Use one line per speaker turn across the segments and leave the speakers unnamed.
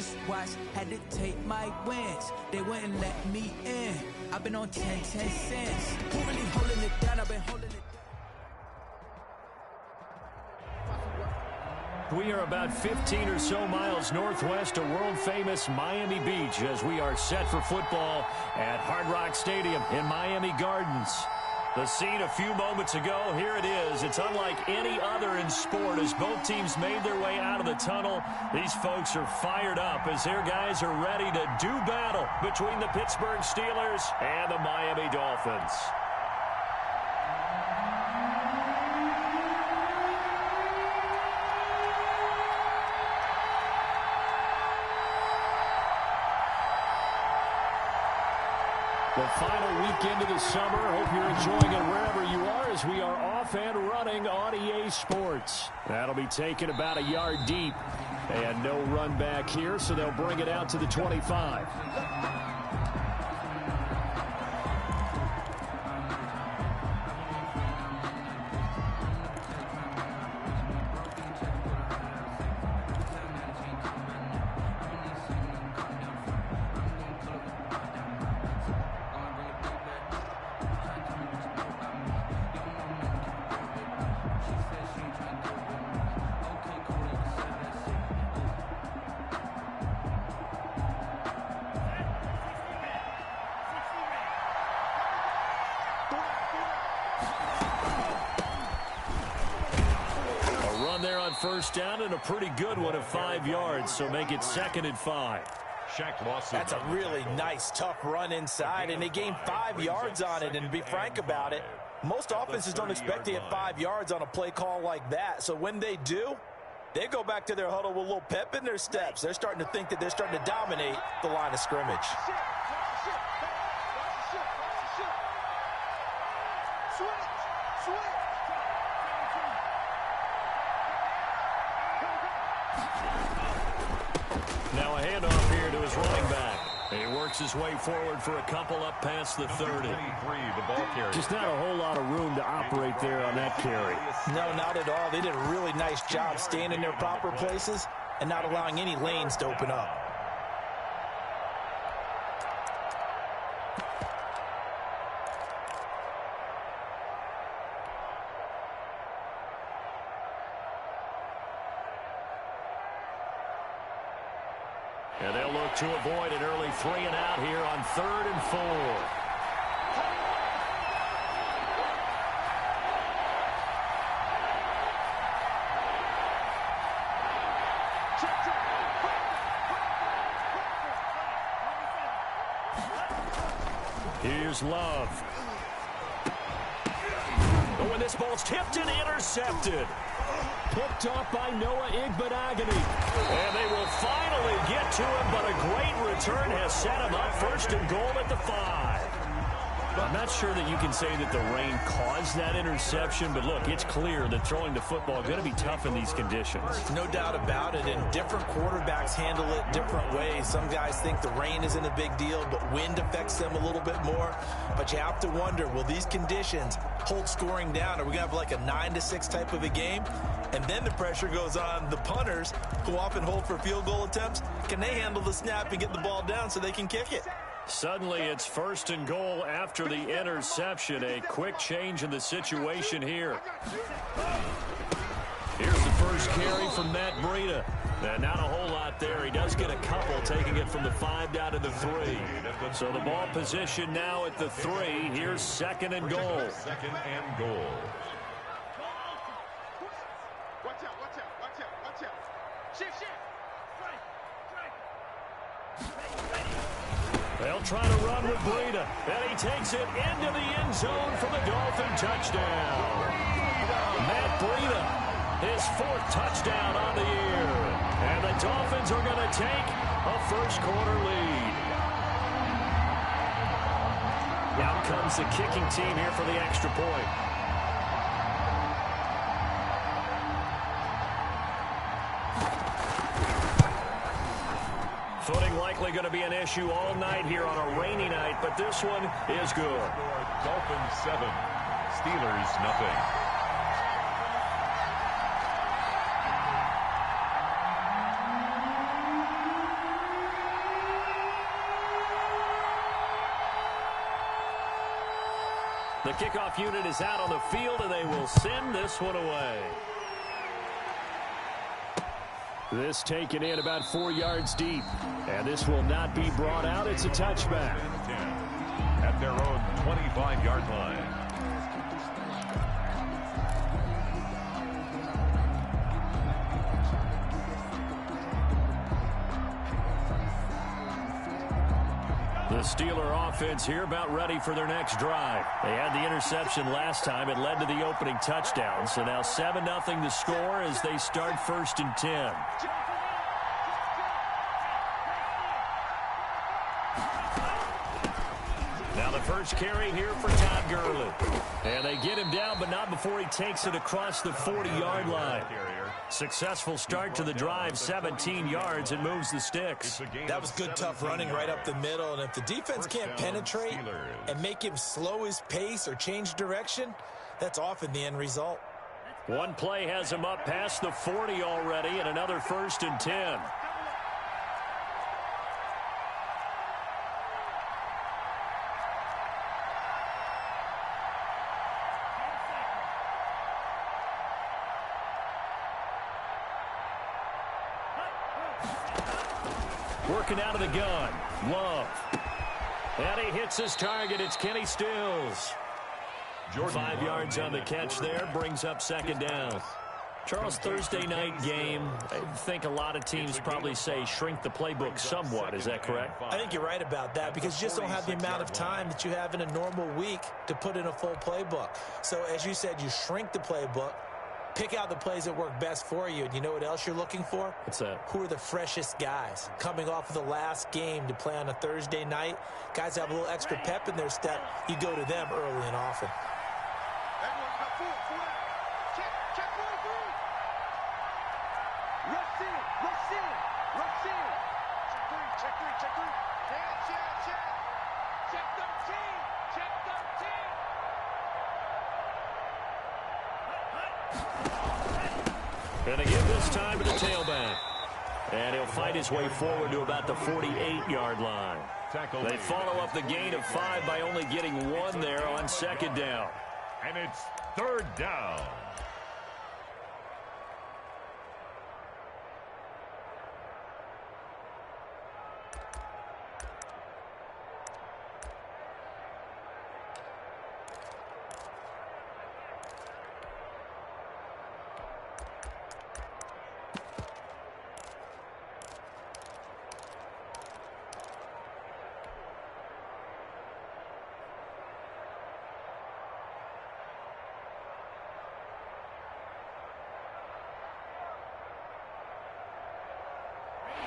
just watched, had to take my wins. They wouldn't let me in. I've been on 10 cents. Who really holding it down? I've been holding it down.
We are about 15 or so miles northwest of world-famous Miami Beach as we are set for football at Hard Rock Stadium in Miami Gardens. The scene a few moments ago, here it is. It's unlike any other in sport as both teams made their way out of the tunnel. These folks are fired up as their guys are ready to do battle between the Pittsburgh Steelers and the Miami Dolphins. The final weekend of the summer. Hope you're enjoying it wherever you are as we are off and running on EA Sports. That'll be taken about a yard deep. And no run back here, so they'll bring it out to the 25. There on first down and a pretty good one of 5 yards, so make it 2nd and 5.
That's a really nice, tough run inside, and they gained 5 yards on it. And to be frank about it, most offenses don't expect to get 5 yards on a play call like that. So when they do, they go back to their huddle with a little pep in their steps. They're starting to think that they're starting to dominate the line of scrimmage.
Now a handoff here to his running back. He works his way forward for a couple up past the 30. Just not a whole lot of room to operate there on that carry.
No, not at all. They did a really nice job staying in their proper places and not allowing any lanes to open up.
And they'll look to avoid an early 3 and out here on 3rd and 4. Here's Love. Oh, and this ball's tipped and intercepted. Picked off by Noah Igbenogany. And they will finally get to him, but a great return has set him up 1st and goal at the 5. I'm not sure that you can say that the rain caused that interception, but look, it's clear that throwing the football is going to be tough in these conditions.
No doubt about it, and different quarterbacks handle it different ways. Some guys think the rain isn't a big deal, but wind affects them a little bit more. But you have to wonder, will these conditions hold scoring down? Are we going to have like a 9-6 type of a game? And then the pressure goes on the punters, who often hold for field goal attempts. Can they handle the snap and get the ball down so they can kick it?
Suddenly it's 1st and goal after the interception. A quick change in the situation here. Here's the first carry from Matt Breida. And not a whole lot there. He does get a couple, taking it from the 5 down to the 3. So the ball position now at the 3. Here's 2nd and goal.
2nd and goal.
They'll try to run with Breida, and he takes it into the end zone for the Dolphin touchdown. Matt Breida, his 4th touchdown on the year. And the Dolphins are going to take a 1st quarter lead. Out comes the kicking team here for the extra point. Footing likely going to be an issue all night here on a rainy night, but this one is good.
Dolphins 7, Steelers nothing.
The kickoff unit is out on the field, and they will send this one away. This taken in about 4 yards deep. And this will not be brought out. It's a touchback.
At their own 25-yard line.
The Steeler offense here about ready for their next drive. They had the interception last time. It led to the opening touchdown. So now 7-0 the score as they start 1st and 10. Now the first carry here for Todd Gurley. And they get him down, but not before he takes it across the 40-yard line. Successful start to the drive, 17 yards, and moves the sticks.
That was good, tough running right up the middle. And if the defense can't penetrate and make him slow his pace or change direction, that's often the end result.
One play has him up past the 40 already, and another 1st and 10. Working out of the gun. Love. And he hits his target. It's Kenny Stills. 5 yards on the catch there. Brings up 2nd down. Charles, Thursday night game, I think a lot of teams probably say shrink the playbook somewhat. Is that correct?
I think you're right about that because you just don't have the amount of time that you have in a normal week to put in a full playbook. So, as you said, you shrink the playbook. Pick out the plays that work best for you. And you know what else you're looking for?
What's that?
Who are the freshest guys? Coming off of the last game to play on a Thursday night, guys have a little extra pep in their step. You go to them early and often.
Going to give this time to the tailback. And he'll fight his way forward to about the 48-yard line. They follow up the gain of 5 by only getting 1 there on 2nd down.
And it's 3rd down.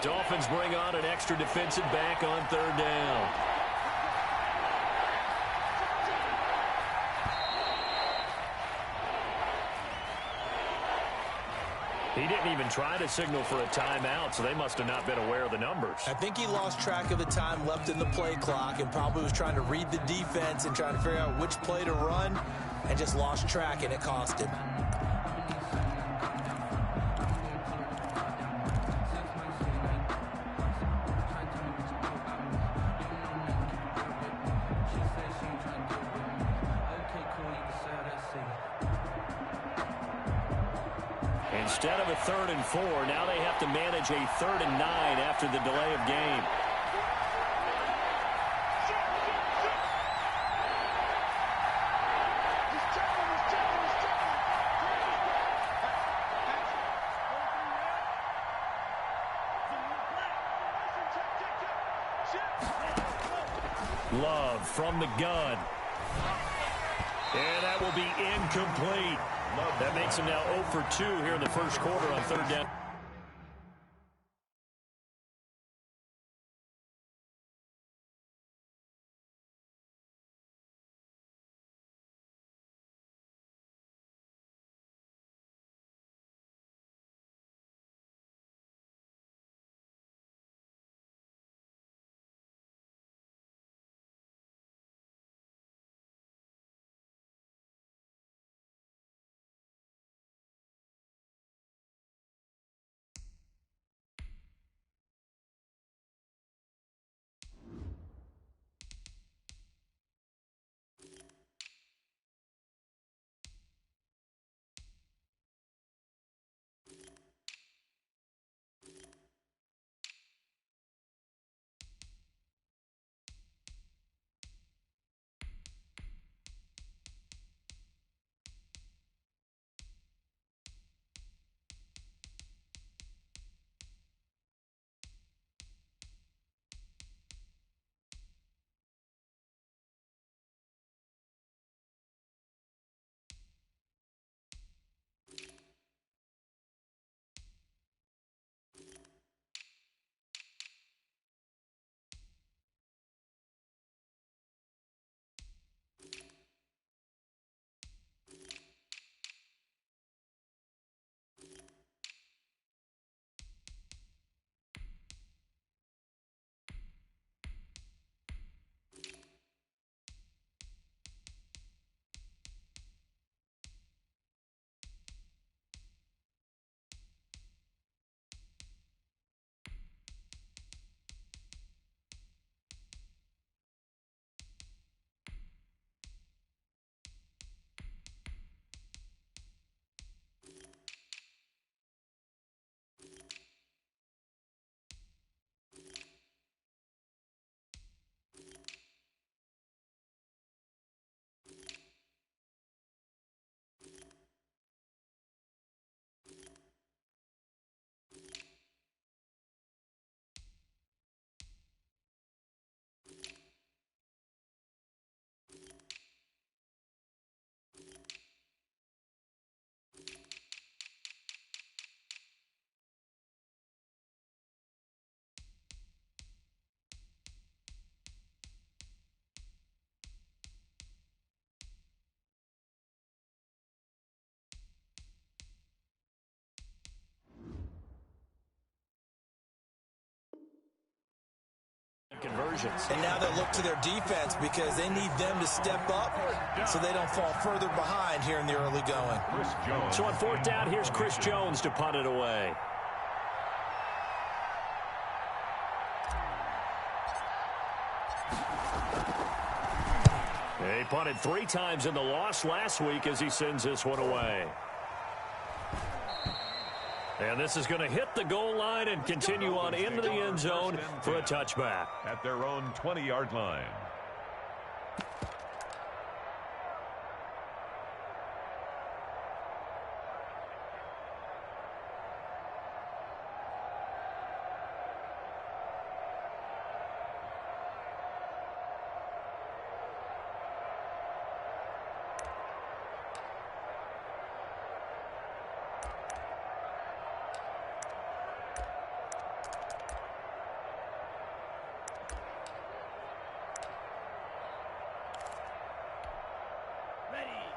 Dolphins bring on an extra defensive back on 3rd down. He didn't even try to signal for a timeout, so they must have not been aware of the numbers.
I think he lost track of the time left in the play clock and probably was trying to read the defense and trying to figure out which play to run and just lost track, and it cost him.
Instead of a 3rd and 4, now they have to manage a 3rd and 9 after the delay of game. Love from the gun. And that will be incomplete. That makes him now 0 for 2 here in the 1st quarter on 3rd down. conversions.
And now they look to their defense because they need them to step up so they don't fall further behind here in the early going.
So on 4th down, here's Chris Jones to punt it away. He punted 3 times in the loss last week as he sends this one away. And this is going to hit the goal line and continue on into the end zone for a touchback.
At their own 20-yard line.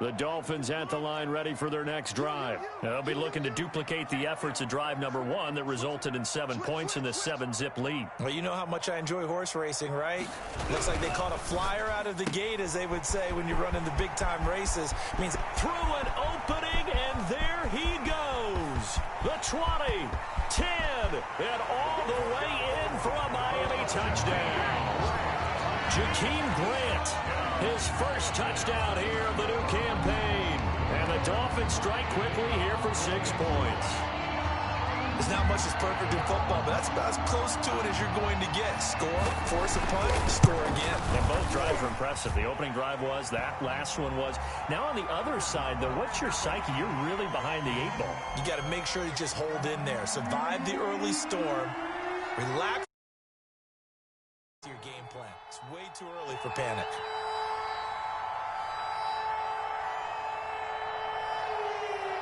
The Dolphins at the line ready for their next drive. They'll be looking to duplicate the efforts of drive number 1 that resulted in 7 points in the 7-zip lead.
Well, you know how much I enjoy horse racing, right? Looks like they caught a flyer out of the gate, as they would say when you run in the big-time races. It means
through an opening, and there he goes. The 20, 10, and all the way in for a Miami touchdown. Jakeem Grant, his first touchdown here of the new campaign. And the Dolphins strike quickly here for 6 points.
There's not much that's perfect in football, but that's about as close to it as you're going to get. Score, force a punt, score again.
And both drives were impressive. The opening drive was, that last one was. Now on the other side, though, what's your psyche? You're really behind the 8 ball.
You got to make sure you just hold in there. Survive the early storm. Relax your game plan. It's way too early for panic.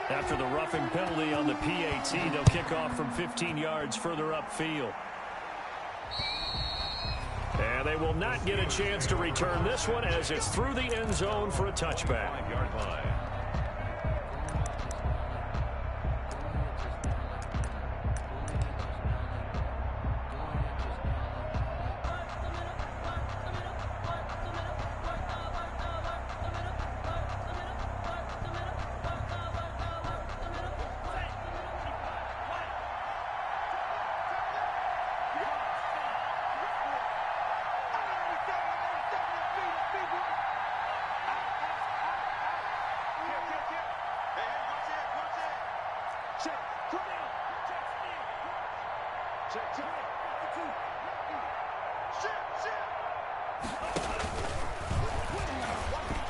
After the roughing penalty on the PAT, they'll kick off from 15 yards further upfield. And they will not get a chance to return this one as it's through the end zone for a touchback.
5-yard line.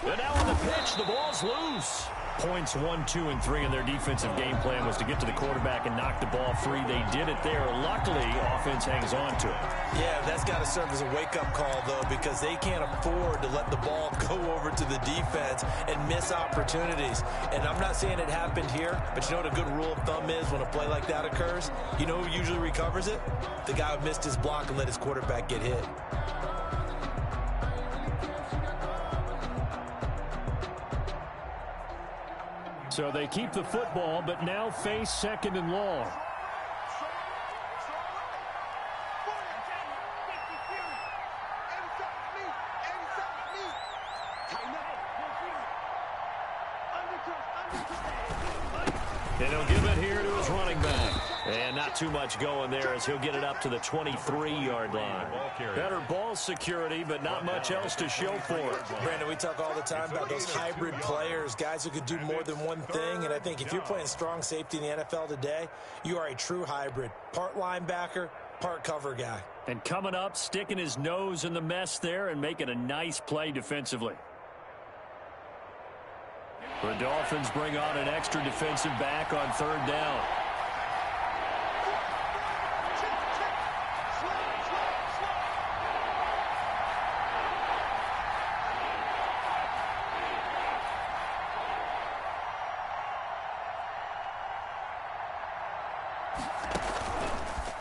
And now on the pitch, the ball's loose. Points 1, 2, and 3 in their defensive game plan was to get to the quarterback and knock the ball free. They did it there. Luckily, offense hangs on to it.
Yeah, that's got to serve as a wake-up call, though, because they can't afford to let the ball go over to the defense and miss opportunities. And I'm not saying it happened here, but you know what a good rule of thumb is when a play like that occurs? You know who usually recovers it? The guy who missed his block and let his quarterback get hit.
So they keep the football, but now face 2nd and long. And he'll give it here to his running back. And not too much going there as he'll get it up to the 23-yard line. Better ball security, but not much else to show for it.
Brandon, we talk all the time about those hybrid players, guys who could do more than one thing. And I think if you're playing strong safety in the NFL today, you are a true hybrid. Part linebacker, part cover guy.
And coming up, sticking his nose in the mess there and making a nice play defensively. The Dolphins bring on an extra defensive back on 3rd down.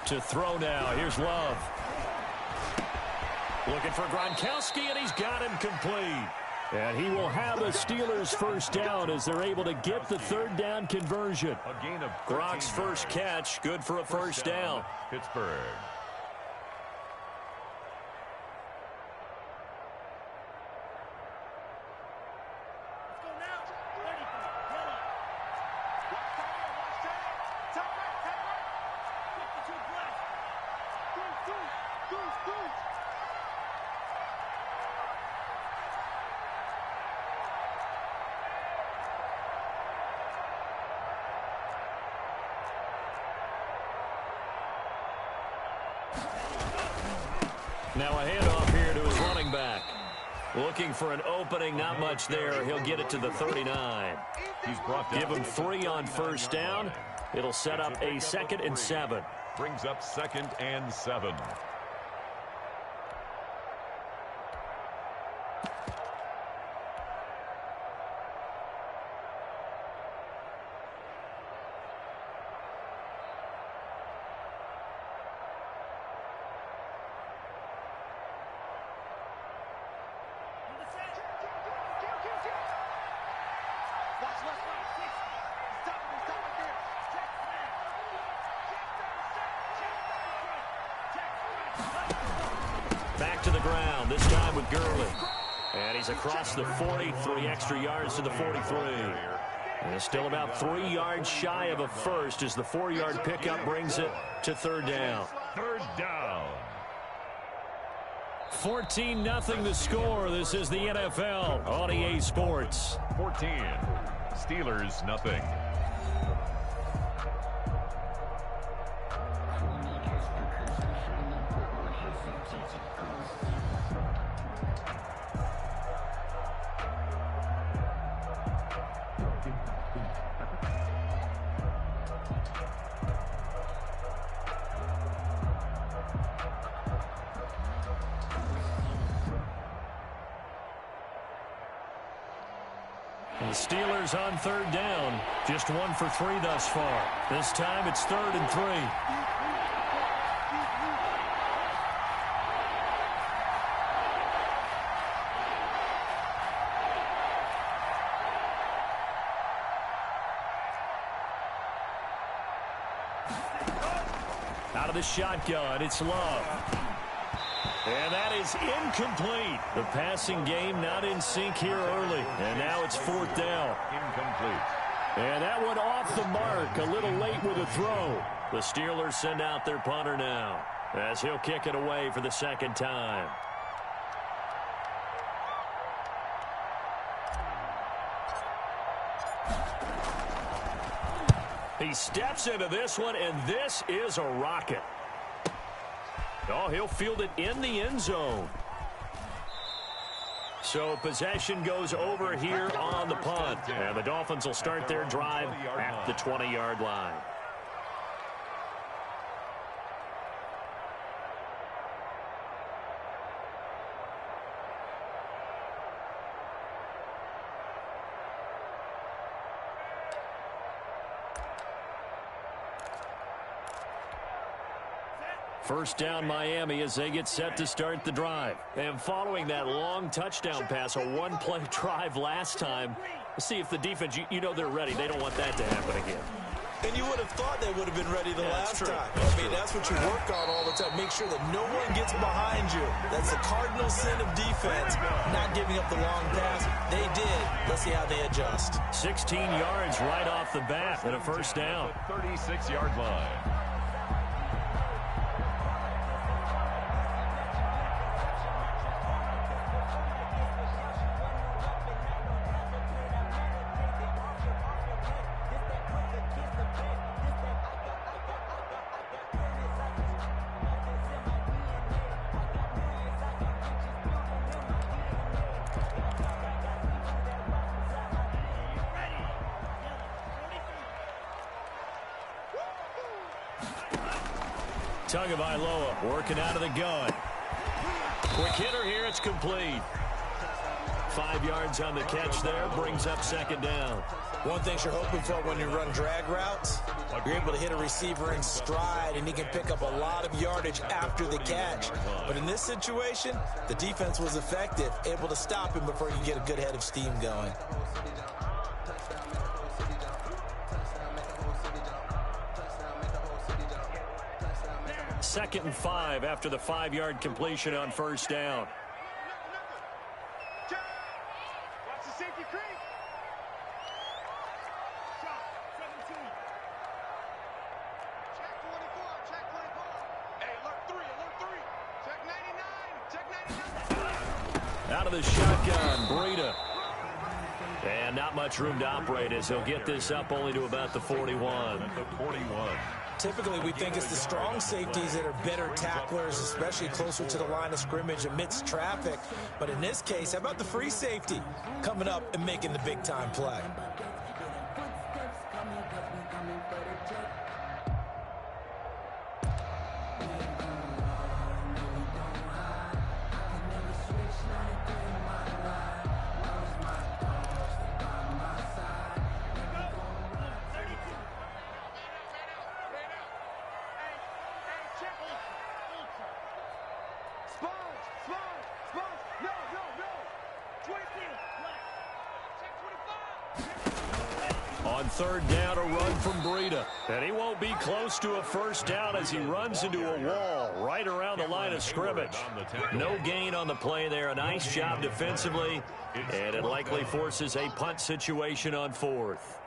To throw now. Here's Love. Looking for Gronkowski, and he's got him complete. And he will have a Steelers first down as they're able to get the 3rd down conversion. Gronk's first catch, good for a first down.
Pittsburgh.
Now a handoff here to his running back. Looking for an opening, not much there. He'll get it to the 39.
He's brought down.
Give him 3 on first down. It'll set up a 2nd and 7.
Brings up 2nd and 7.
Back to the ground, this time with Gurley. And he's across the 40, 3 extra yards to the 43. And still about 3 yards shy of a first as the 4-yard pickup brings it to 3rd down.
3rd down.
14-0 the score. This is the NFL on EA Sports.
14. Steelers, nothing.
The Steelers on 3rd down. Just 1 for 3 thus far. This time it's 3rd and 3. Out of the shotgun, it's Love. And that is incomplete. The passing game not in sync here early. And now it's 4th down.
Incomplete.
And that one off the mark. A little late with a throw. The Steelers send out their punter now as he'll kick it away for the 2nd time. He steps into this one, and this is a rocket. Oh, he'll field it in the end zone. So possession goes over here on the punt. And the Dolphins will start their drive at the 20-yard line. First down Miami as they get set to start the drive. And following that long touchdown pass, a one-play drive last time, let's see if the defense, you know they're ready. They don't want that to happen again.
And you would have thought they would have been ready the last time. That's what you work on all the time. Make sure that no one gets behind you. That's the cardinal sin of defense, not giving up the long pass. They did. Let's see how they adjust.
16 yards right off the bat and a first down.
36-yard line.
Tagovailoa working out of the gun. Quick hitter here, it's complete. 5 yards on the catch there, brings up 2nd down.
One thing you're hoping for when you run drag routes, you're able to hit a receiver in stride, and he can pick up a lot of yardage after the catch. But in this situation, the defense was effective, able to stop him before you get a good head of steam going.
Second and 5 after the 5-yard completion on first down.
Watch the safety creep. Shot, 17. Check 24, check 24. Hey, alert 3, alert 3.
Out of the shotgun, Breida. And not much room to operate as he'll get this up only to about the 41.
At the 41.
Typically, we think it's the strong safeties that are better tacklers, especially closer to the line of scrimmage amidst traffic. But in this case, how about the free safety coming up and making the big-time play?
On third down, a run from Breida. And he won't be close to a first down as he runs into a wall right around the line of scrimmage. No gain on the play there. A nice job defensively. And it likely forces a punt situation on fourth.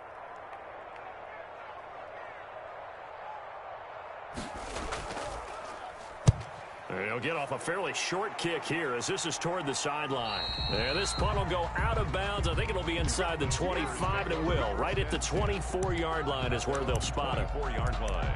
He'll get off a fairly short kick here as this is toward the sideline. And this punt will go out of bounds. I think it'll be inside the 25, and it will. Right at the 24-yard line is where they'll spot it.
4-yard line.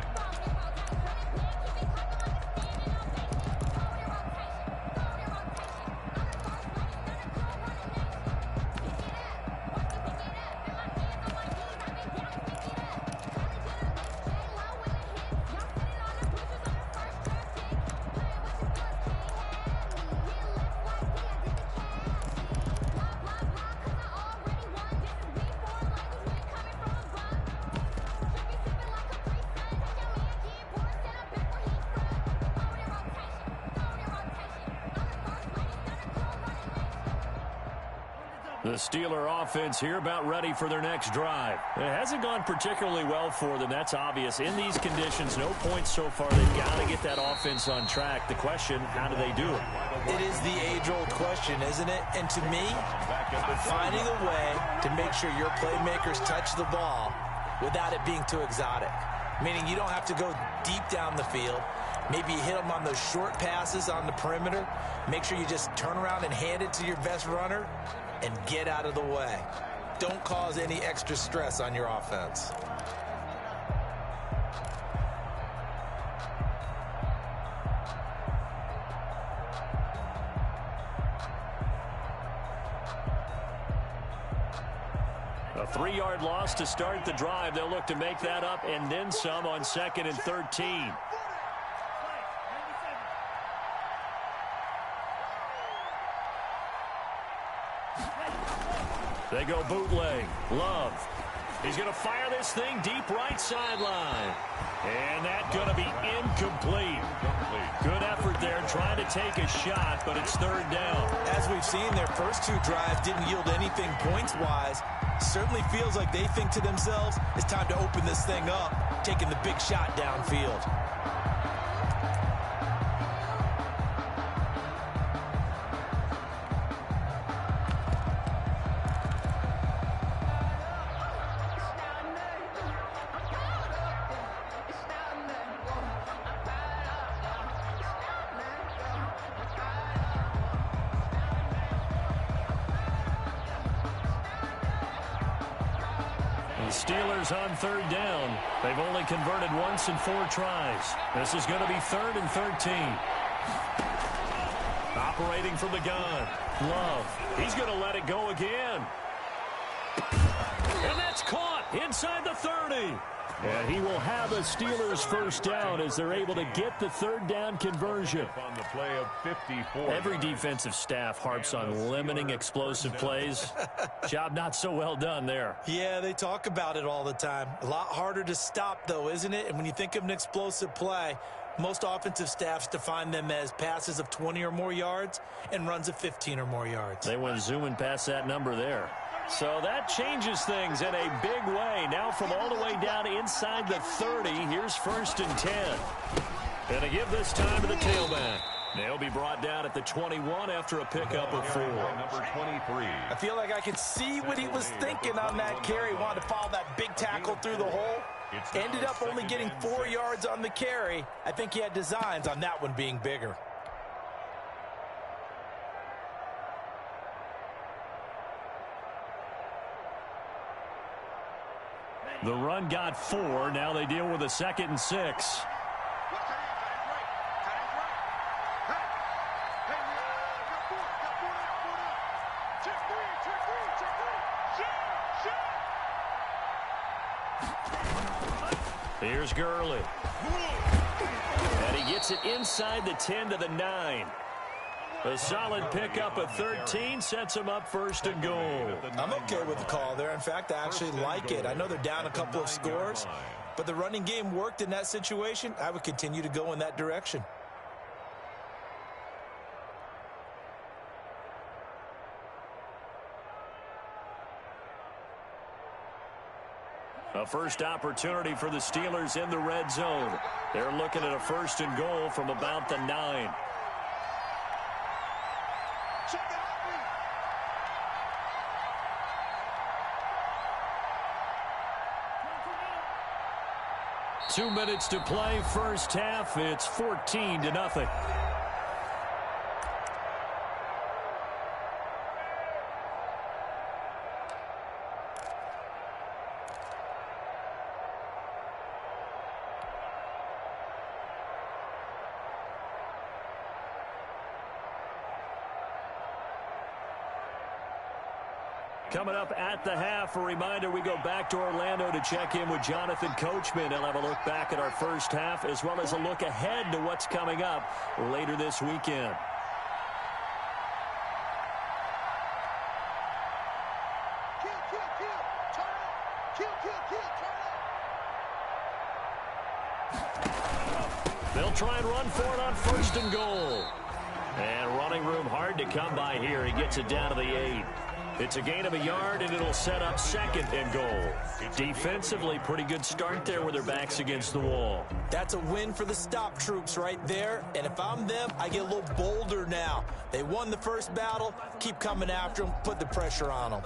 The Steeler offense here about ready for their next drive. It hasn't gone particularly well for them. That's obvious. In these conditions, no points so far. They've got to get that offense on track. The question, how do they do it?
It is the age-old question, isn't it? And to me, finding a way to make sure your playmakers touch the ball without it being too exotic. Meaning you don't have to go deep down the field. Maybe you hit them on those short passes on the perimeter. Make sure you just turn around and hand it to your best runner and get out of the way. Don't cause any extra stress on your offense.
A 3-yard loss to start the drive. They'll look to make that up and then some on 2nd and 13. They go bootleg. Love. He's going to fire this thing deep right sideline. And that's going to be incomplete. Good effort there trying to take a shot, but it's third down.
As we've seen, their first two drives didn't yield anything points-wise. Certainly feels like they think to themselves, it's time to open this thing up, taking the big shot downfield.
Steelers on third down. They've only converted once in 4 tries. This is going to be 3rd and 13. Operating from the gun. Love. He's going to let it go again. And that's caught inside the 30. And he will have a Steelers first down as they're able to get the third down conversion.
On the play of 54.
Every defensive staff harps on limiting explosive plays. Job not so well done there.
Yeah, they talk about it all the time. A lot harder to stop, though, isn't it? And when you think of an explosive play, most offensive staffs define them as passes of 20 or more yards and runs of 15 or more yards.
They went zooming past that number there. So that changes things in a big way. Now from all the way down inside the 30, here's 1st and 10. And to give this time to the tailback. They'll be brought down at the 21 after a pickup of 4.
Number 23.
I feel like I could see what he was thinking on that carry. Wanted to follow that big tackle through the hole. Ended up only getting 4 yards on the carry. I think he had designs on that one being bigger.
The run got 4. Now they deal with a 2nd and 6. Here's Gurley. And he gets it inside the 10 to the 9. A solid pickup of 13 sets him up 1st and goal.
I'm okay with the call there. In fact, I actually like it. I know they're down a couple of scores, but the running game worked in that situation. I would continue to go in that direction.
A first opportunity for the Steelers in the red zone. They're looking at a 1st and goal from about the 9. Two minutes to play, first half. It's 14-0. Coming up at the half, a reminder, we go back to Orlando to check in with Jonathan Coachman. He'll have a look back at our first half as well as a look ahead to what's coming up later this weekend. They'll try and run for it on 1st and goal. And running room hard to come by here. He gets it down to the 8. It's a gain of a yard, and it'll set up 2nd and goal. Defensively, pretty good start there with their backs against the wall.
That's a win for the stop troops right there. And if I'm them, I get a little bolder now. They won the first battle. Keep coming after them. Put the pressure on them.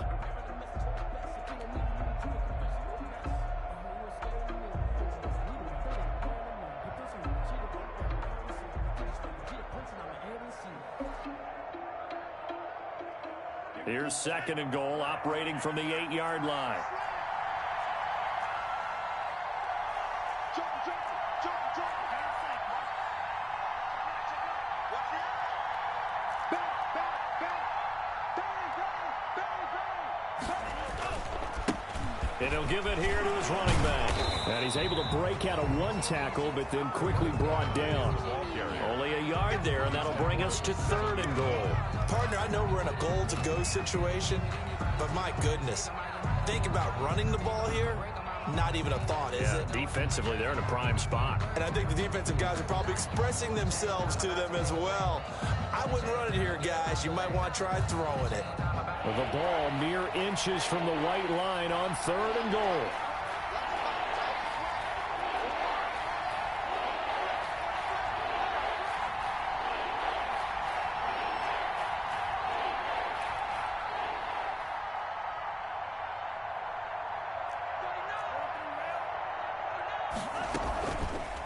Here's 2nd and goal, operating from the 8-yard line. And he'll give it here to his running back. And he's able to break out of one tackle, but then quickly brought down. Only a yard there, and that'll bring us to 3rd and goal.
Partner, I know we're in a goal-to-go situation, but my goodness, think about running the ball here. Not even a thought, is it?
Defensively, they're in a prime spot.
And I think the defensive guys are probably expressing themselves to them as well. I wouldn't run it here, guys. You might want to try throwing it.
Well, the ball mere inches from the white line on 3rd and goal.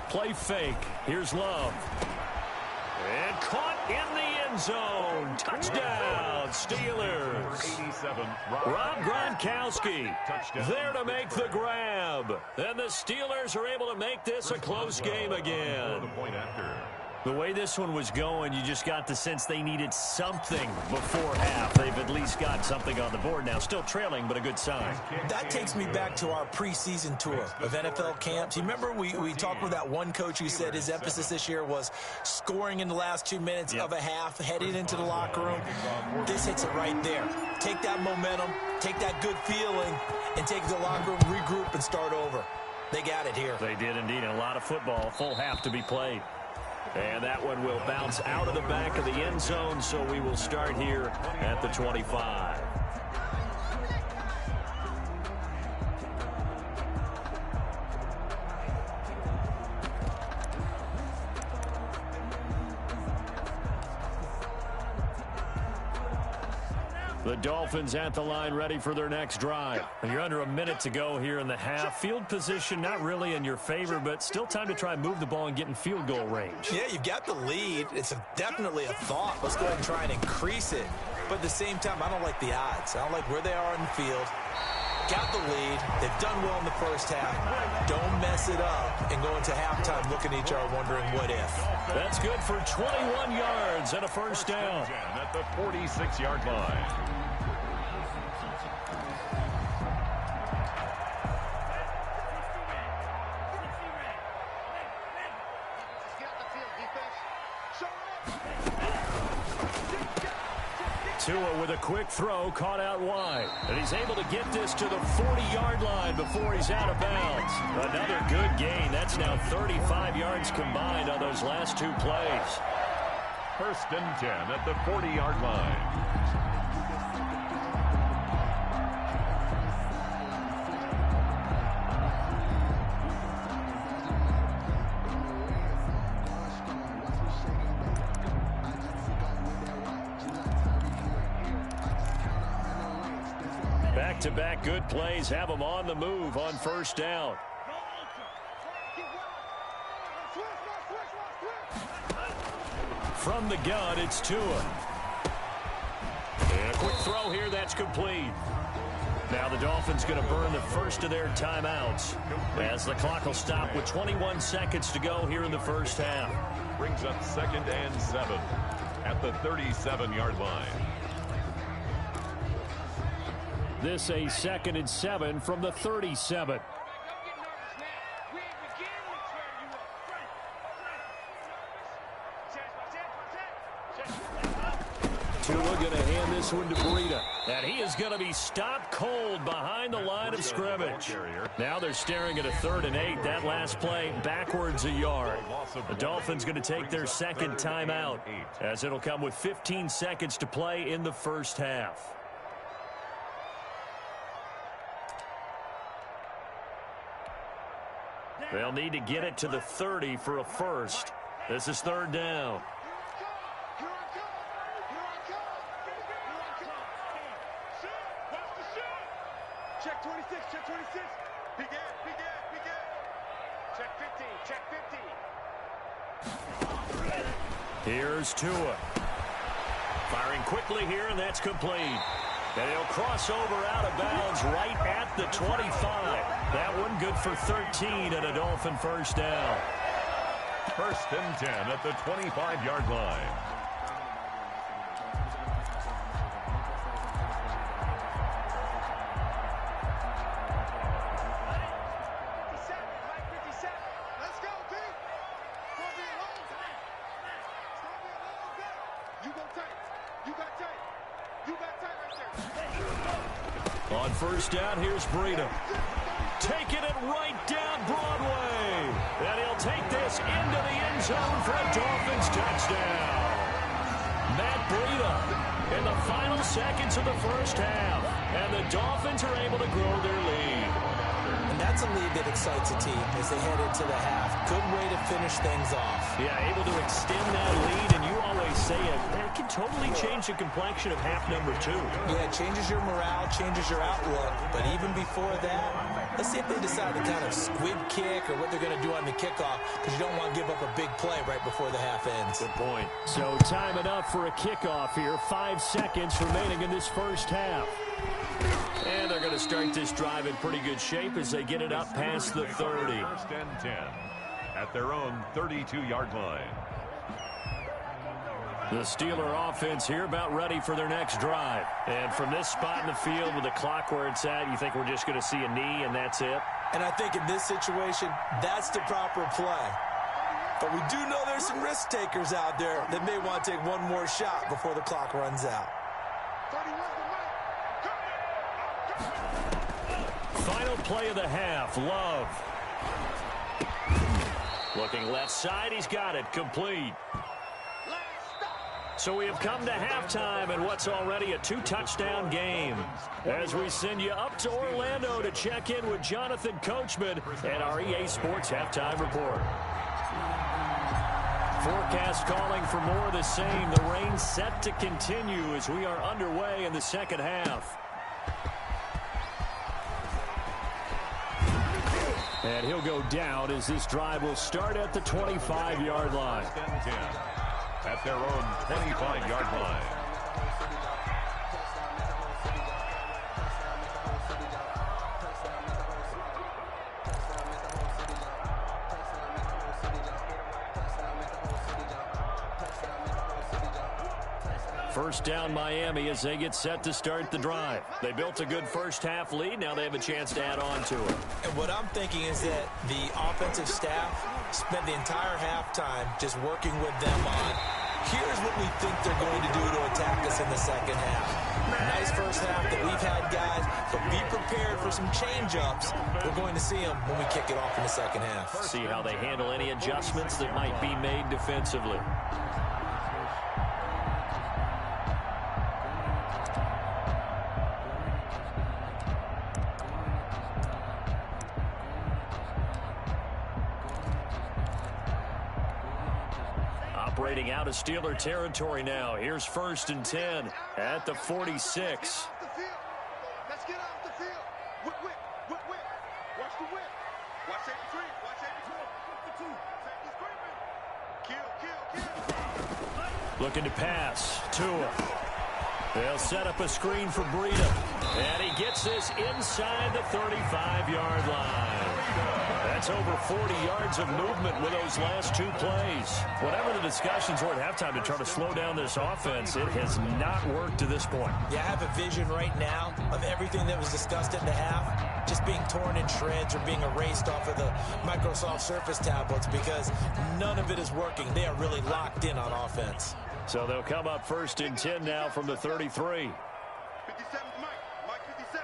Play fake. Here's Love. And caught in the end zone. Touchdown, Steelers. Rob Gronkowski there to make the grab. And the Steelers are able to make this a close game again. The way this one was going, you just got the sense they needed something before half. They've at least got something on the board now. Still trailing, but a good sign.
That takes me back to our preseason tour of NFL camps. You remember we talked with that one coach who said his emphasis this year was scoring in the last 2 minutes of a half, heading into the locker room. This hits it right there. Take that momentum, take that good feeling, and take it to the locker room, regroup, and start over. They got it here.
They did indeed. A lot of football, full half to be played. And that one will bounce out of the back of the end zone, so we will start here at the 25. The Dolphins at the line, ready for their next drive. And you're under a minute to go here in the half. Field position not really in your favor, but still time to try and move the ball and get in field goal range.
Yeah, you've got the lead. It's definitely a thought. Let's go ahead and try and increase it. But at the same time, I don't like the odds. I don't like where they are in the field. take out the lead. They've done well in the first half. Don't mess it up and go into halftime looking at each other wondering what if.
That's good for 21 yards and a first down.
At the 46-yard line.
Tua with a quick throw, caught out wide. And he's able to get this to the 40-yard line before he's out of bounds. Another good gain. That's now 35 yards combined on those last two plays.
First and 10 at the 40-yard line.
Back-to-back good plays have them on the move on first down. From the gun, it's Tua. And a quick throw here, that's complete. Now the Dolphins going to burn the first of their timeouts as the clock will stop with 21 seconds to go here in the first half.
Brings up 2nd and 7 at the 37-yard line.
This a 2nd and 7 from the 37. Tua going to hand this one to Breida. And he is going to be stopped cold behind the line of scrimmage. Now they're staring at a 3rd and 8. That last play backwards a yard. The Dolphins going to take their second timeout as it'll come with 15 seconds to play in the first half. They'll need to get it to the 30 for a first. This is 3rd down.
Check 26, check 26. Begin. Check 15, check 15.
Here's Tua. Firing quickly here, and that's complete. And he'll cross over out of bounds right at the 25. That one good for 13 and a Dolphin first down.
First and 10 at the 25-yard line.
On first down, here's Breida. Taking it right down Broadway. And he'll take this into the end zone for a Dolphins touchdown. Matt Breida in the final seconds of the first half. And the Dolphins are able to grow their lead.
And that's a lead that excites a team as they head into the half. Good way to finish things off.
Yeah, able to extend that lead, and you always say it can totally change the complexion of half number 2.
Yeah, it changes your morale, changes your outlook. But even before that, let's see if they decide to kind of squib kick or what they're going to do on the kickoff, because you don't want to give up a big play right before the half ends.
Good point. So time enough for a kickoff here. 5 seconds remaining in this first half. And they're going to start this drive in pretty good shape as they get it up past the 30.
First and 10 at their own 32-yard line.
The Steeler offense here about ready for their next drive. And from this spot in the field with the clock where it's at, you think we're just going to see a knee and that's it?
And I think in this situation, that's the proper play. But we do know there's some risk takers out there that may want to take one more shot before the clock runs out.
Final play of the half, Love. Looking left side, he's got it, complete. So we have come to halftime in what's already a 2-touchdown game. As we send you up to Orlando to check in with Jonathan Coachman and our EA Sports Halftime Report. Forecast calling for more of the same. The rain set to continue as we are underway in the second half. And he'll go down as this drive will start at the 25-yard line.
At their own 25-yard line.
First down Miami as they get set to start the drive. They built a good first-half lead. Now they have a chance to add on to it.
And what I'm thinking is that the offensive staff spent the entire halftime just working with them on, here's what we think they're going to do to attack us in the second half. Nice first half that we've had, guys, but be prepared for some change-ups. We're going to see them when we kick it off in the second half.
See how they handle any adjustments that might be made defensively. Operating out of Steeler territory now. Here's 1st and 10 at the 46.
Let's get off the field. Whip. Watch the whip. Watch 83. Watch 82. Kill.
Looking to pass. Tua. They'll set up a screen for Breida. And he gets this inside the 35-yard line. That's over 40 yards of movement with those last 2 plays. Whatever the discussions were at halftime to try to slow down this offense, it has not worked to this point.
Yeah, I have a vision right now of everything that was discussed at the half just being torn in shreds or being erased off of the Microsoft Surface tablets because none of it is working. They are really locked in on offense.
So they'll come up 1st and 10 now from the 33.
57 Mike 57.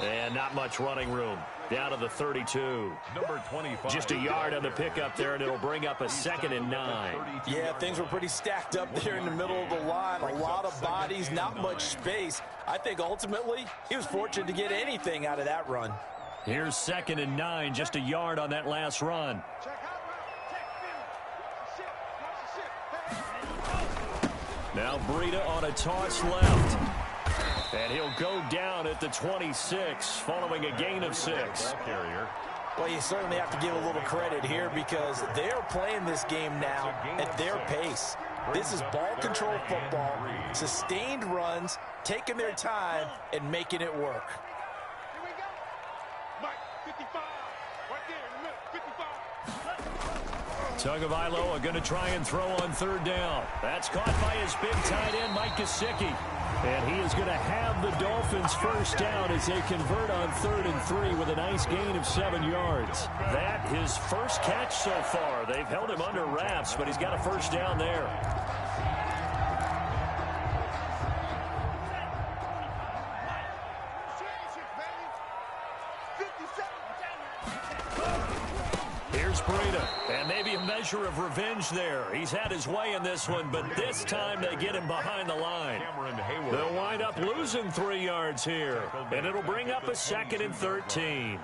And not much running room. Down to the 32.
Number 25.
Just a yard on the pickup there, and it'll bring up a 2nd and 9.
Yeah, things were pretty stacked up there in the middle of the line. A lot of bodies, not much space. I think ultimately he was fortunate to get anything out of that run.
Here's 2nd and 9, just a yard on that last run. Now Breida on a toss left. And he'll go down at the 26 following a gain of 6.
Well, you certainly have to give a little credit here because they're playing this game now at their pace. This is ball control football, sustained runs, taking their time, and making it work.
Here we go. Mike 55. Right there in the middle. 55.
Tagovailoa are going to try and throw on 3rd down. That's caught by his big tight end, Mike Gesicki. And he is going to have the Dolphins first down as they convert on 3rd and 3 with a nice gain of 7 yards. That his first catch so far. They've held him under wraps, but he's got a first down there. Here's Breida, and maybe a measure of revenge there. He's had his way in this one, but this time they get him behind the line. They'll wind up losing 3 yards here, and it'll bring up a 2nd and 13.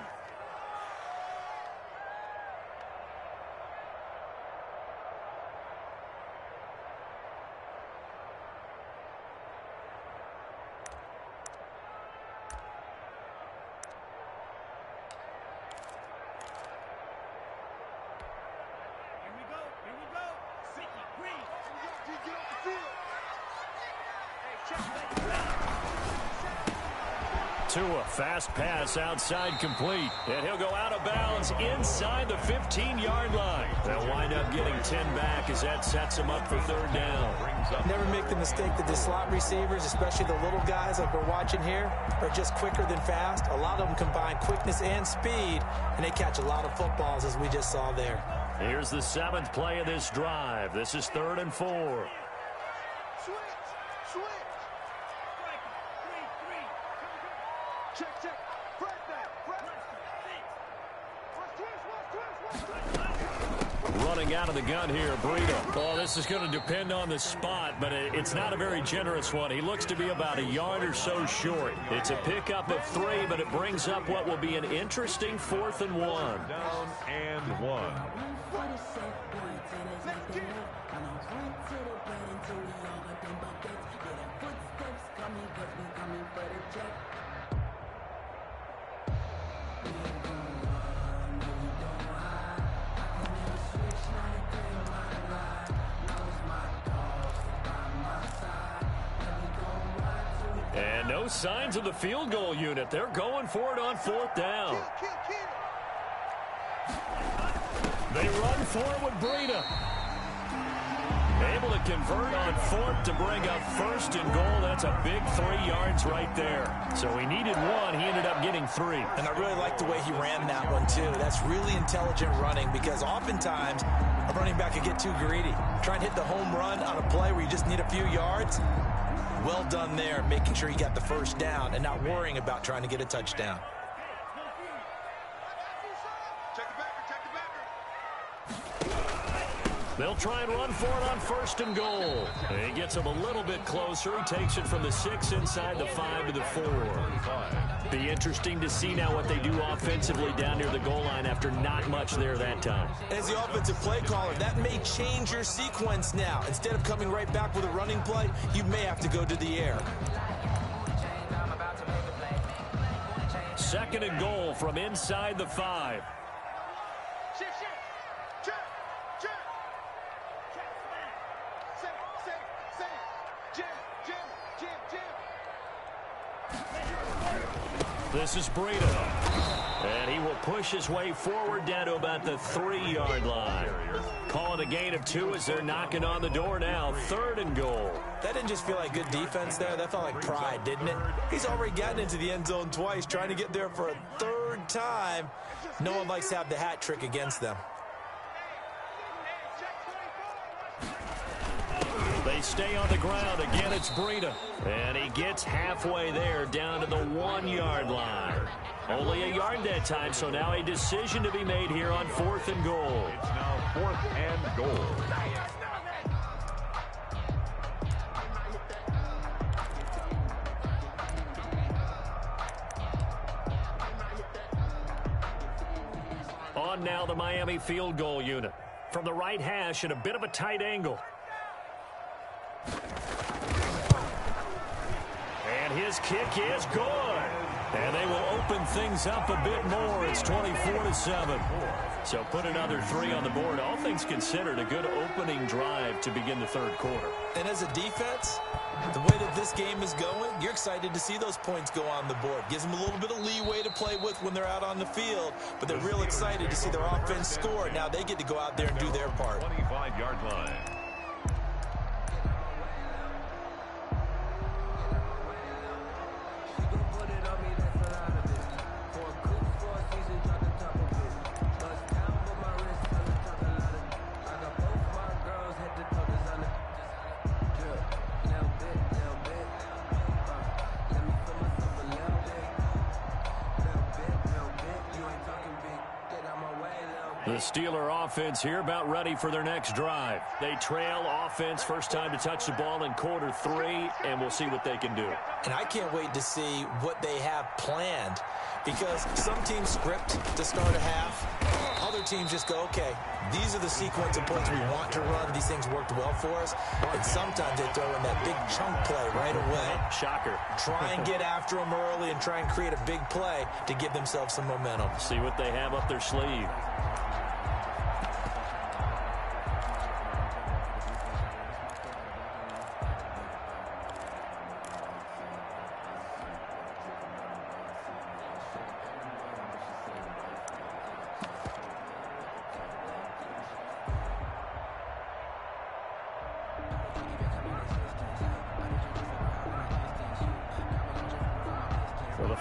Tua, fast pass outside complete. And he'll go out of bounds inside the 15-yard line. They'll wind up getting 10 back as that sets him up for 3rd down.
Never make the mistake that the slot receivers, especially the little guys like we're watching here, are just quicker than fast. A lot of them combine quickness and speed, and they catch a lot of footballs as we just saw there.
Here's the 7th play of this drive. This is 3rd and 4.
Switch. Check. Right back.
Running out of the gun here, Breida. Well, this is going to depend on the spot, but it's not a very generous one. He looks to be about a yard or so short. It's a pickup of 3, but it brings up what will be an interesting 4th and 1.
Down and 1.
And no signs of the field goal unit. They're going for it on 4th down. They run for it with Breida. Able to convert on fourth to bring up first and goal. That's a big 3 yards right there. So he needed 1. He ended up getting 3.
And I really like the way he ran that one, too. That's really intelligent running because oftentimes a running back can get too greedy. Try and hit the home run on a play where you just need a few yards. Well done there, making sure he got the first down and not worrying about trying to get a touchdown.
They'll try and run for it on first and goal. He gets him a little bit closer. He takes it from the 6 inside the 5 to the 4. Be interesting to see now what they do offensively down near the goal line after not much there that time.
As the offensive play caller, that may change your sequence now. Instead of coming right back with a running play, you may have to go to the air.
Second and goal from inside the 5. This is Breida. And he will push his way forward down to about the 3-yard line. Calling a gain of 2 as they're knocking on the door now. Third and goal.
That didn't just feel like good defense there. That felt like pride, didn't it? He's already gotten into the end zone twice, trying to get there for a 3rd time. No one likes to have the hat trick against them.
They stay on the ground. Again, it's Breida. And he gets halfway there down to the 1-yard line. Only a yard that time, so now a decision to be made here on 4th and goal.
It's now 4th and goal.
On now the Miami field goal unit. From the right hash at a bit of a tight angle. And his kick is good. And they will open things up a bit more. It's 24-7. So put another 3 on the board. All things considered, a good opening drive to begin the 3rd quarter.
And as a defense, the way that this game is going, you're excited to see those points go on the board. Gives them a little bit of leeway to play with when they're out on the field. But they're real excited to see their offense score. Now they get to go out there and do their part.
25-yard line.
The Steeler offense here about ready for their next drive. They trail offense first time to touch the ball in quarter 3, and we'll see what they can do.
And I can't wait to see what they have planned because some teams script to start a half. Other teams just go, okay, these are the sequence of plays we want to run. These things worked well for us. And sometimes they throw in that big chunk play right away.
Shocker.
Try and get after them early and try and create a big play to give themselves some momentum.
See what they have up their sleeve.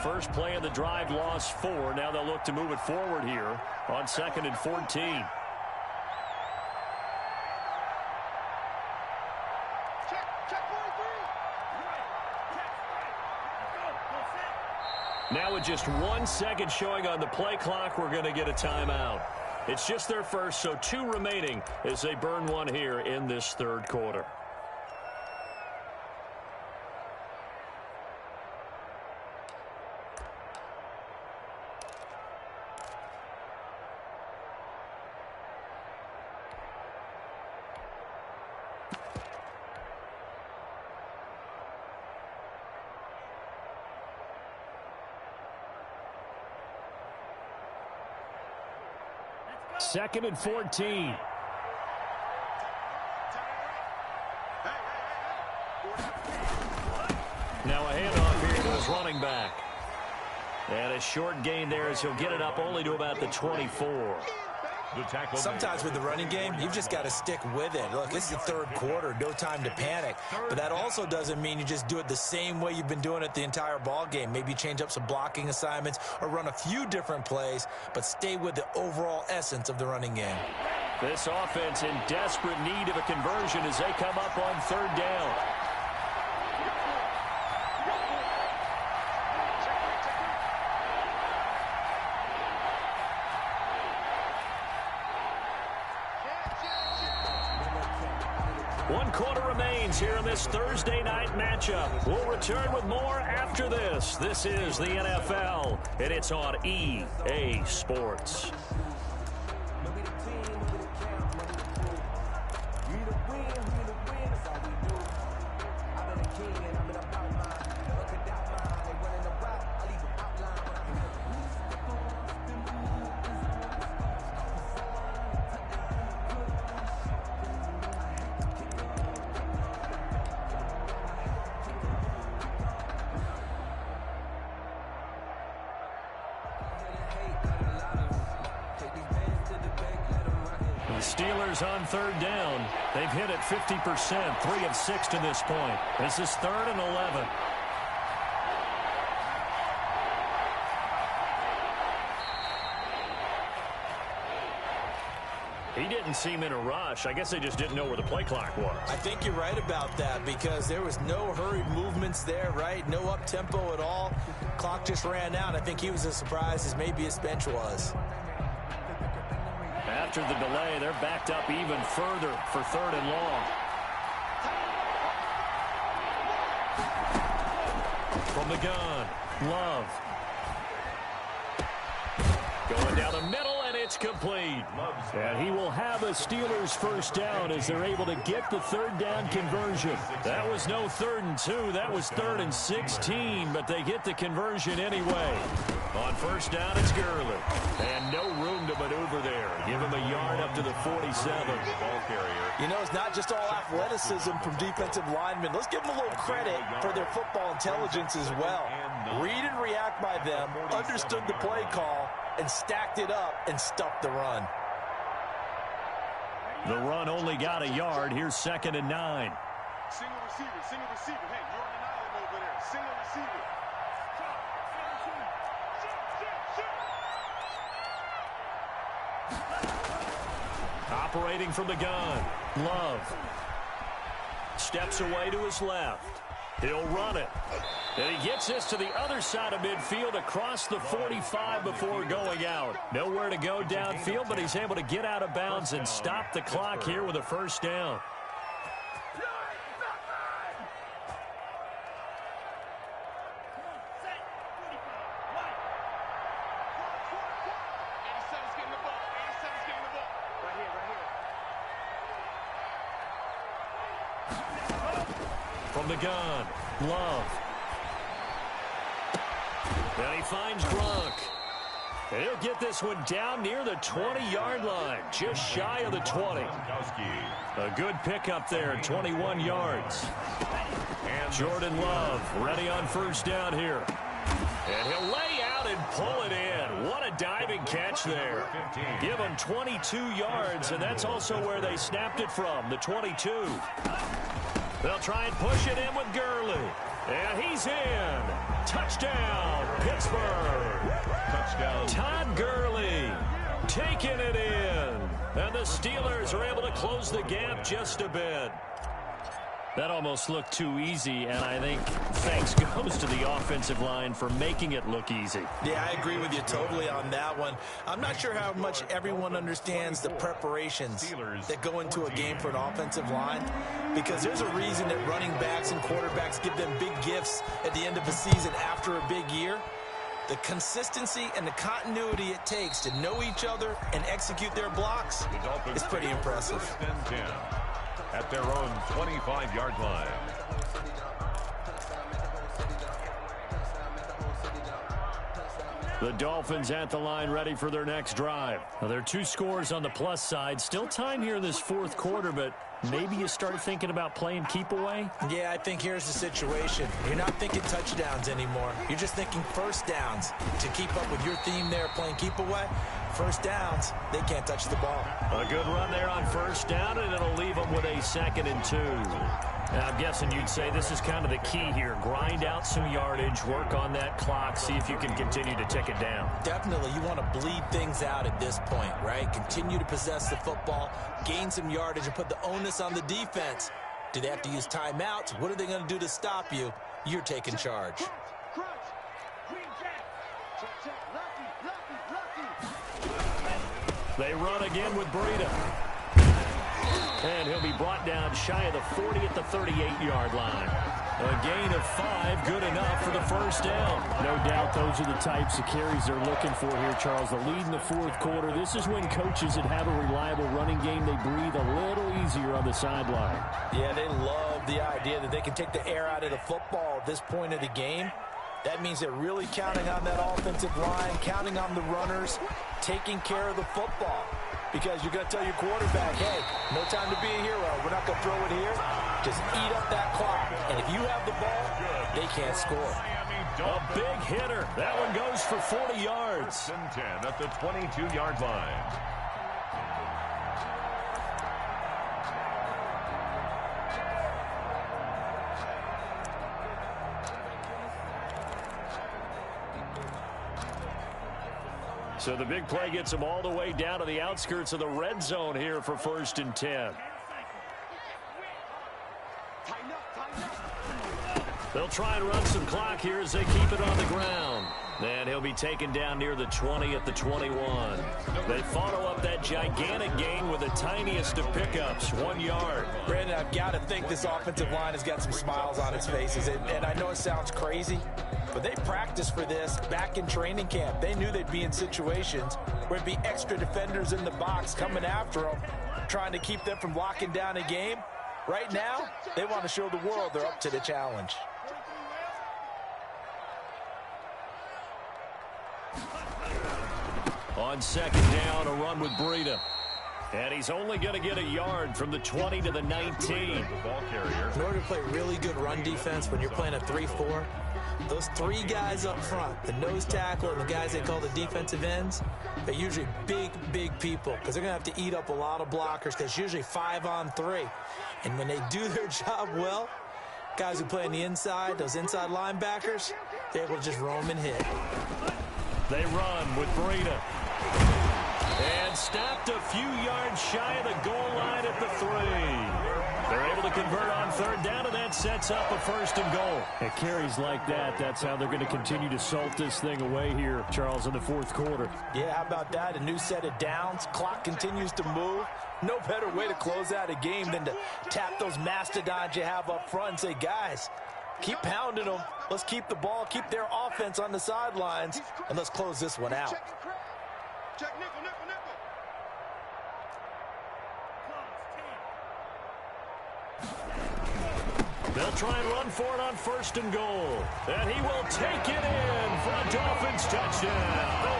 First play of the drive, lost 4. Now they'll look to move it forward here on 2nd and 14. Now with just 1 second showing on the play clock, we're going to get a timeout. It's just their first, so 2 remaining as they burn 1 here in this 3rd quarter. Second and 14. Now a handoff here to his running back. And a short gain there as he'll get it up only to about the 24.
Sometimes with the running game, you've just got to stick with it. Look, it's the third quarter, no time to panic. But that also doesn't mean you just do it the same way you've been doing it the entire ball game. Maybe change up some blocking assignments or run a few different plays, but stay with the overall essence of the running game.
This offense in desperate need of a conversion as they come up on third down. One quarter remains here in this Thursday night matchup. We'll return with more after this. This is the NFL, and it's on EA Sports. Steelers on third down. They've hit it 50%, 3 of 6 to this point. This is 3rd and 11. He didn't seem in a rush. I guess they just didn't know where the play clock was.
I think you're right about that because there was no hurried movements there, right? No up-tempo at all. Clock just ran out. I think he was as surprised as maybe his bench was.
After the delay, they're backed up even further for 3rd and long. From the gun, Love. Going down the middle, and it's complete. And he will have a Steelers first down as they're able to get the 3rd down conversion. That was no 3rd and 2. That was 3rd and 16, but they get the conversion anyway. On first down, it's Gurley. And no room to maneuver there. Give him a yard up to the 47.
Ball carrier.
You know, it's not just all athleticism from defensive linemen. Let's give them a little credit for their football intelligence as well. Read and react by them, understood the play call, and stacked it up and stuffed the run.
The run only got a yard. Here's 2nd and 9.
Single receiver, single receiver. Hey, you're on an island over there. Single receiver.
Operating from the gun, Love. Steps away to his left. He'll run it. And he gets this to the other side of midfield across the 45 before going out. Nowhere to go downfield, but he's able to get out of bounds and stop the clock here with a first down. From the gun, Love. And he finds Gronk. And he'll get this one down near the 20-yard line, just shy of the 20. A good pickup there, 21 yards. And Jordan Love ready on first down here. And he'll lay out and pull it in. What a diving catch there. Give him 22 yards, and that's also where they snapped it from, the 22. They'll try and push it in with Gurley. And he's in. Touchdown, Pittsburgh.
Touchdown.
Todd Gurley taking it in. And the Steelers are able to close the gap just a bit. That almost looked too easy, and I think thanks goes to the offensive line for making it look easy.
Yeah, I agree with you totally on that one. I'm not sure how much everyone understands the preparations that go into a game for an offensive line, because there's a reason that running backs and quarterbacks give them big gifts at the end of a season after a big year. The consistency and the continuity it takes to know each other and execute their blocks is pretty impressive.
At their own 25-yard line.
The Dolphins at the line ready for their next drive. Now, there are 2 scores on the plus side. Still time here in this fourth quarter, but maybe you start thinking about playing keep away?
Yeah, I think here's the situation. You're not thinking touchdowns anymore. You're just thinking first downs. To keep up with your theme there, playing keep away, first downs, they can't touch the ball.
A good run there on first down, and it'll leave them with a 2nd and 2. Now, I'm guessing you'd say this is kind of the key here. Grind out some yardage, work on that clock, see if you can continue to tick it down.
Definitely, you want to bleed things out at this point, right? Continue to possess the football, gain some yardage, and put the onus on the defense. Do they have to use timeouts? What are they going to do to stop you? You're taking charge.
They run again with Breida. And he'll be brought down shy of the 40 at the 38-yard line. A gain of 5, good enough for the first down.
No doubt those are the types of carries they're looking for here, Charles. The lead in the fourth quarter. This is when coaches that have a reliable running game, they breathe a little easier on the sideline.
Yeah, they love the idea that they can take the air out of the football at this point of the game. That means they're really counting on that offensive line, counting on the runners, taking care of the football. Because you're going to tell your quarterback, hey, no time to be a hero. We're not going to throw it here. Just eat up that clock. And if you have the ball, they can't score.
A big hitter. That one goes for 40 yards.
10 at the 22-yard line.
So the big play gets them all the way down to the outskirts of the red zone here for 1st and 10. They'll try and run some clock here as they keep it on the ground. And he'll be taken down near the 20 at the 21. They follow up that gigantic gain with the tiniest of pickups, 1 yard.
Brandon, I've got to think this offensive line has got some smiles on its faces. And I know it sounds crazy, but they practiced for this back in training camp. They knew they'd be in situations where it'd be extra defenders in the box coming after them, trying to keep them from locking down a game. Right now, they want to show the world they're up to the challenge.
On 2nd down, a run with Breida. And he's only going to get a yard from the 20 to the 19.
In order to play really good run defense when you're playing a 3-4, those 3 guys up front, the nose tackle and the guys they call the defensive ends, they're usually big, big people because they're going to have to eat up a lot of blockers because it's usually 5-on-3. And when they do their job well, guys who play on the inside, those inside linebackers, they're able to just roam and hit.
They run with Breida. And stopped a few yards shy of the goal line at the 3. They're able to convert on 3rd down, and that sets up a 1st and goal.
At carries like that, that's how they're going to continue to salt this thing away here, Charles, in the fourth quarter.
Yeah, how about that? A new set of downs. Clock continues to move. No better way to close out a game than to tap those mastodons you have up front and say, guys, keep pounding them. Let's keep the ball, keep their offense on the sidelines, and let's close this one out.
Check nickel, nickel, nickel.
They'll try and run for it on 1st and goal. And he will take it in for a Dolphins touchdown.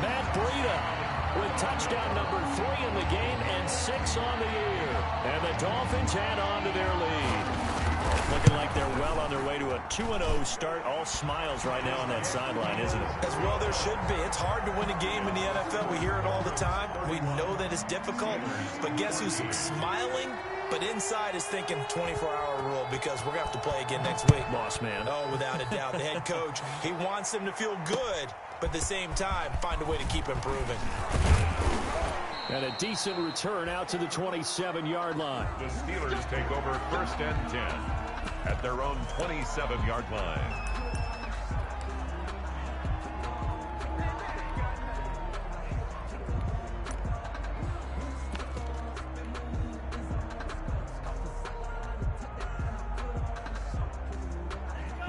Matt Breida with touchdown number 3 in the game and 6 on the year. And the Dolphins add on to their lead. Looking like they're well on their way to a 2-0 start. All smiles right now on that sideline, isn't it?
As well there should be. It's hard to win a game in the NFL. We hear it all the time. We know that it's difficult. But guess who's smiling? But inside is thinking 24-hour rule because we're going to have to play again next week.
Boss man.
Oh, without a doubt. The head coach, he wants them to feel good, but at the same time, find a way to keep improving.
And a decent return out to the 27-yard line.
The Steelers take over 1st and 10 at their own 27-yard line.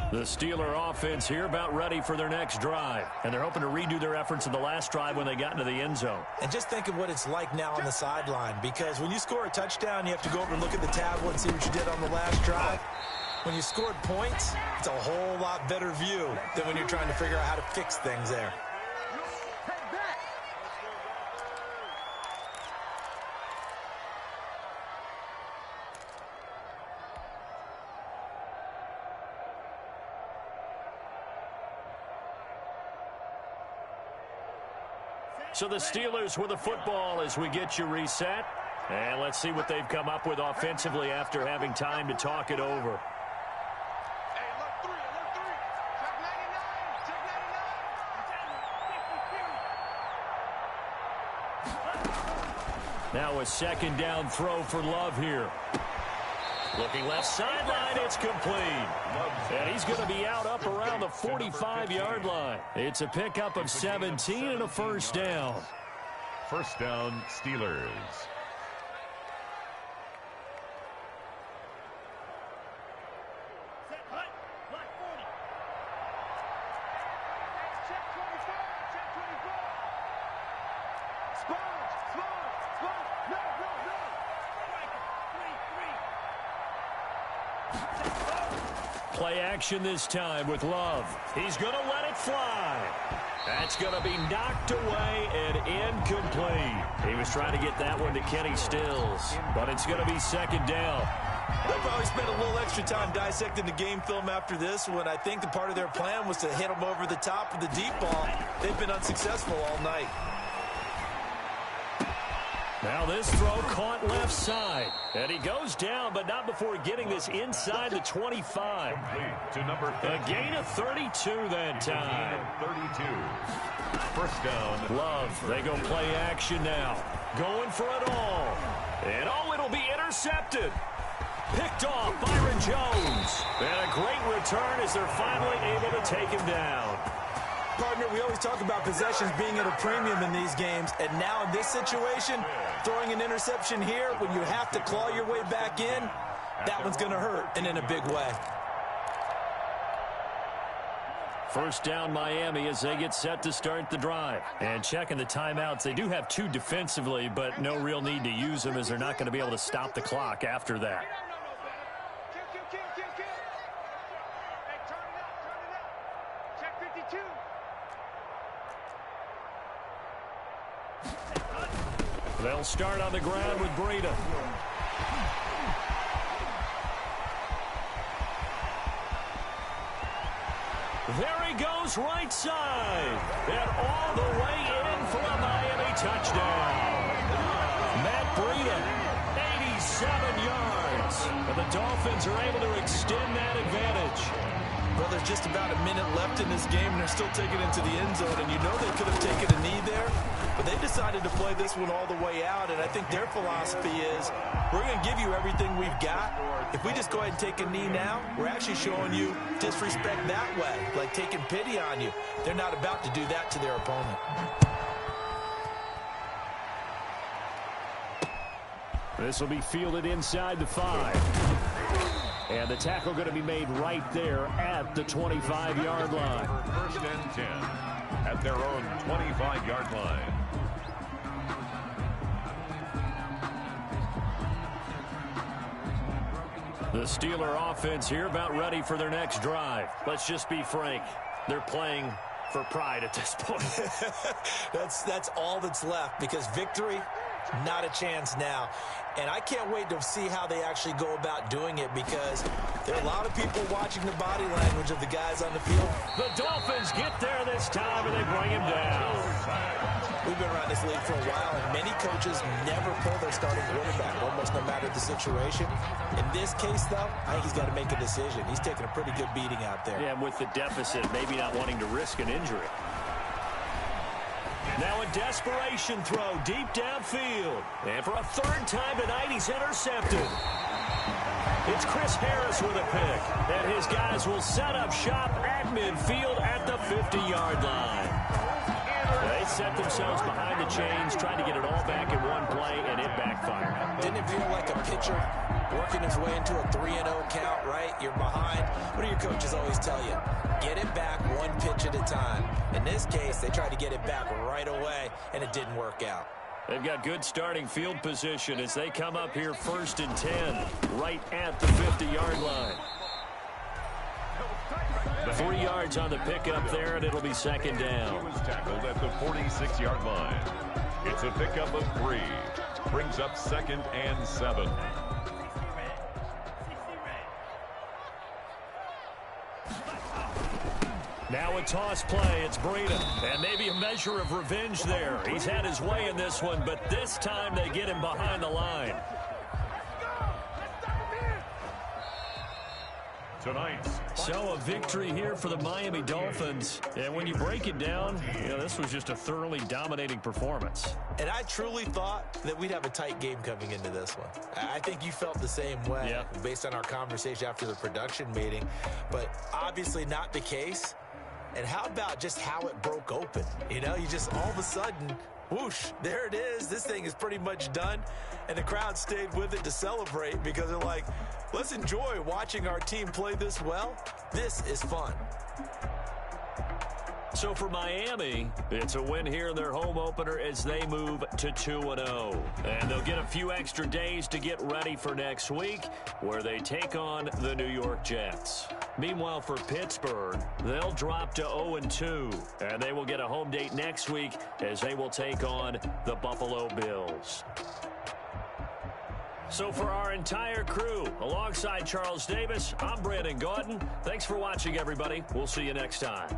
The Steeler offense here about ready for their next drive. And they're hoping to redo their efforts in the last drive when they got into the end zone.
And just think of what it's like now on the sideline, because when you score a touchdown, you have to go over and look at the tablet and see what you did on the last drive. When you scored points, it's a whole lot better view than when you're trying to figure out how to fix things there.
So the Steelers with the football as we get you reset. And let's see what they've come up with offensively after having time to talk it over. Now a second down throw for Love here. Looking left sideline, it's complete. And he's going to be out up around the 45-yard line. It's a pickup of 17 and a first down.
First down, Steelers.
Play action this time with Love. He's going to let it fly. That's going to be knocked away and incomplete. He was trying to get that one to Kenny Stills, but it's going to be second down.
They'll probably spend a little extra time dissecting the game film after this one. I think the part of their plan was to hit them over the top with the deep ball. They've been unsuccessful all night.
Now this throw caught left side. And he goes down, but not before getting this inside the 25.
To number 13.
A gain of 32 that time.
32. First down.
Love, they go play action now. Going for it all. And oh, it'll be intercepted. Picked off Byron Jones. And a great return as they're finally able to take him down.
Partner, we always talk about possessions being at a premium in these games, and now in this situation, throwing an interception here when you have to claw your way back in, that one's going to hurt, and in a big way.
First down Miami as they get set to start the drive. And checking the timeouts, they do have two defensively, but no real need to use them as they're not going to be able to stop the clock after that. They'll start on the ground with Breida. There he goes right side. And all the way in for a Miami touchdown. Matt Breida, 87 yards. And the Dolphins are able to extend that advantage.
Well, there's just about a minute left in this game, and they're still taking it to the end zone. And you know they could have taken a knee there, but they decided to play this one all the way out. And I think their philosophy is, we're going to give you everything we've got. If we just go ahead and take a knee now, we're actually showing you disrespect that way, like taking pity on you. They're not about to do that to their opponent.
This will be fielded inside the 5. And the tackle going to be made right there at the 25-yard line.
First and 10 at their own 25-yard line.
The Steeler offense here about ready for their next drive. Let's just be frank. They're playing for pride at this point.
That's all that's left, because victory, not a chance now. And I can't wait to see how they actually go about doing it, because there are a lot of people watching the body language of the guys on the field.
The Dolphins get there this time, and they bring him down.
We've been around this league for a while, and many coaches never pull their starting quarterback, almost no matter the situation. In this case, though, I think he's got to make a decision. He's taking a pretty good beating out there.
Yeah, and with the deficit, maybe not wanting to risk an injury. Now a desperation throw deep downfield. And for a third time tonight, he's intercepted. It's Chris Harris with a pick. And his guys will set up shop at midfield at the 50-yard line. They set themselves behind the chains, trying to get it all back in one play, and it backfired.
Didn't it feel like a pitcher working his way into a 3-0 count, right? You're behind. What do your coaches always tell you? Get it back one pitch at a time. In this case, they tried to get it back right away, and it didn't work out.
They've got good starting field position as they come up here first and 10, right at the 50-yard line. 3 yards on the pickup there, and it'll be second down.
He was tackled at the 46-yard line. It's a pickup of 3. Brings up 2nd and 7.
Now a toss play. It's Breida. And maybe a measure of revenge there. He's had his way in this one, but this time they get him behind the line. So a victory here for the Miami Dolphins. And when you break it down, this was just a thoroughly dominating performance.
And I truly thought that we'd have a tight game coming into this one. I think you felt the same way based on our conversation after the production meeting. But obviously not the case. And how about just how it broke open? You just all of a sudden, whoosh, there it is. This thing is pretty much done. And the crowd stayed with it to celebrate because they're like, let's enjoy watching our team play this well. This is fun.
So for Miami, it's a win here in their home opener as they move to 2-0. And they'll get a few extra days to get ready for next week, where they take on the New York Jets. Meanwhile, for Pittsburgh, they'll drop to 0-2, and they will get a home date next week as they will take on the Buffalo Bills. So for our entire crew, alongside Charles Davis, I'm Brandon Gaudin. Thanks for watching, everybody. We'll see you next time.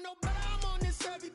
No, but I'm on this every